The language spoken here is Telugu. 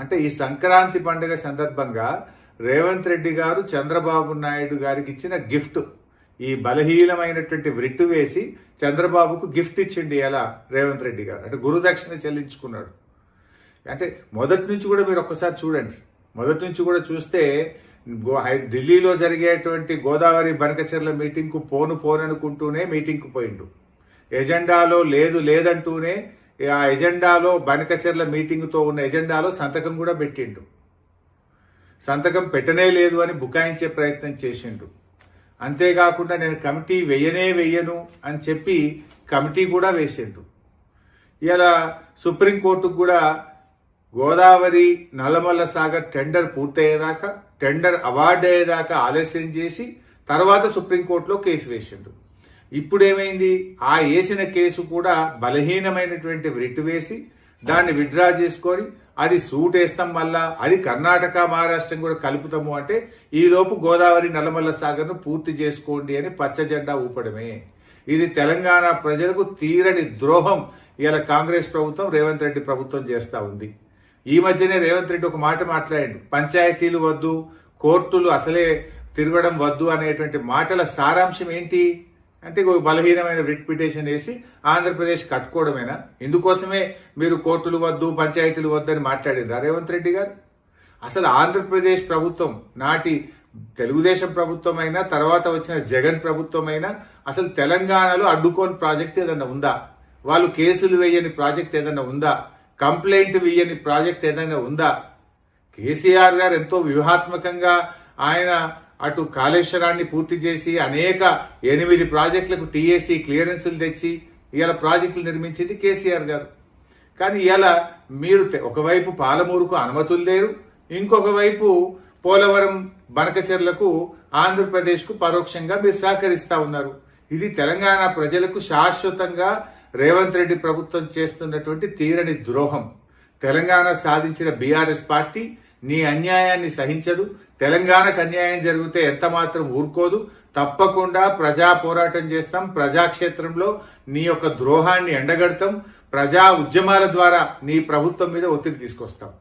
అంటే ఈ సంక్రాంతి పండుగ సందర్భంగా రేవంత్ రెడ్డి గారు చంద్రబాబు నాయుడు గారికి ఇచ్చిన గిఫ్ట్, ఈ బలహీనమైనటువంటి వృట్టు వేసి చంద్రబాబుకు గిఫ్ట్ ఇచ్చిండి ఎలా రేవంత్ రెడ్డి గారు, అంటే గురుదక్షిణ చెల్లించుకున్నాడు. అంటే మొదటి నుంచి కూడా మీరు ఒక్కసారి చూడండి, మొదటి నుంచి కూడా చూస్తే ఢిల్లీలో జరిగేటువంటి గోదావరి బనకచెర్ల మీటింగ్కు పోననుకుంటూనే మీటింగ్కు పోయిండు. ఎజెండాలో లేదంటూనే ఆ ఎజెండాలో బనకచెర్ల మీటింగ్తో ఉన్న ఎజెండాలో సంతకం కూడా పెట్టిండు. సంతకం పెట్టనే లేదు అని బుకాయించే ప్రయత్నం చేసిండు. అంతేకాకుండా నేను కమిటీ వెయ్యను అని చెప్పి కమిటీ కూడా వేసిండు. ఇలా సుప్రీంకోర్టుకు కూడా గోదావరి నల్లమల్ల సాగర్ టెండర్ పూర్తయ్యేదాకా, టెండర్ అవార్డు అయ్యేదాకా ఆలస్యం చేసి తర్వాత సుప్రీంకోర్టులో కేసు వేసిండు. ఇప్పుడేమైంది, ఆ వేసిన కేసు కూడా బలహీనమైనటువంటి రిట్ వేసి దాన్ని విత్డ్రా చేసుకొని అది సూట్ వేస్తాం, మళ్ళా అది కర్ణాటక మహారాష్ట్రం కూడా కలుపుతాము అంటే ఈలోపు గోదావరి నల్లమల్ల సాగర్ను పూర్తి చేసుకోండి అని పచ్చ జెండా ఊపడమే. ఇది తెలంగాణ ప్రజలకు తీరని ద్రోహం ఇలా కాంగ్రెస్ ప్రభుత్వం రేవంత్ రెడ్డి ప్రభుత్వం చేస్తూ ఉంది. ఈ మధ్యనే రేవంత్ రెడ్డి ఒక మాట మాట్లాడాడు, పంచాయతీలు వద్దు, కోర్టులు అసలే తిరగడం వద్దు అనేటువంటి మాటల సారాంశం ఏంటి అంటే బలహీనమైన రిట్ పిటిషన్ వేసి ఆంధ్రప్రదేశ్ కట్టుకోవడమేనా? ఇందుకోసమే మీరు కోర్టులు వద్దు, పంచాయతీలు వద్దు అని మాట్లాడిందా రేవంత్ రెడ్డి గారు? అసలు ఆంధ్రప్రదేశ్ ప్రభుత్వం నాటి తెలుగుదేశం ప్రభుత్వం అయినా తర్వాత వచ్చిన జగన్ ప్రభుత్వం అయినా అసలు తెలంగాణలో అడ్డుకోని ప్రాజెక్ట్ ఏదైనా ఉందా? వాళ్ళు కేసులు వేయని ప్రాజెక్ట్ ఏదైనా ఉందా? కంప్లైంట్ వేయని ప్రాజెక్ట్ ఏదైనా ఉందా? కేసీఆర్ గారు ఎంతో వ్యూహాత్మకంగా ఆయన అటు కాళేశ్వరాన్ని పూర్తి చేసి అనేక 8 ప్రాజెక్టులకు టీఏసీ క్లియరెన్సులు తెచ్చి ఇవాళ ప్రాజెక్టులు నిర్మించింది కేసీఆర్ గారు. కానీ ఇవాళ మీరు ఒకవైపు పాలమూరుకు అనుమతులు లేరు, ఇంకొక వైపు పోలవరం బనకచెర్లకు ఆంధ్రప్రదేశ్కు పరోక్షంగా మీరు సహకరిస్తా ఉన్నారు. ఇది తెలంగాణ ప్రజలకు శాశ్వతంగా రేవంత్ రెడ్డి ప్రభుత్వం చేస్తున్నటువంటి తీరని ద్రోహం. తెలంగాణ సాధించిన బీఆర్ఎస్ పార్టీ నీ అన్యాయాన్ని సహించదు. తెలంగాణకు అన్యాయం జరిగితే ఎంత మాత్రం ఊరుకోదు. తప్పకుండా ప్రజా పోరాటం చేస్తాం. ప్రజాక్షేత్రంలో నీ యొక్క ద్రోహాన్ని ఎండగడతాం. ప్రజా ఉద్యమాల ద్వారా నీ ప్రభుత్వం మీద ఒత్తిడి తీసుకొస్తాం.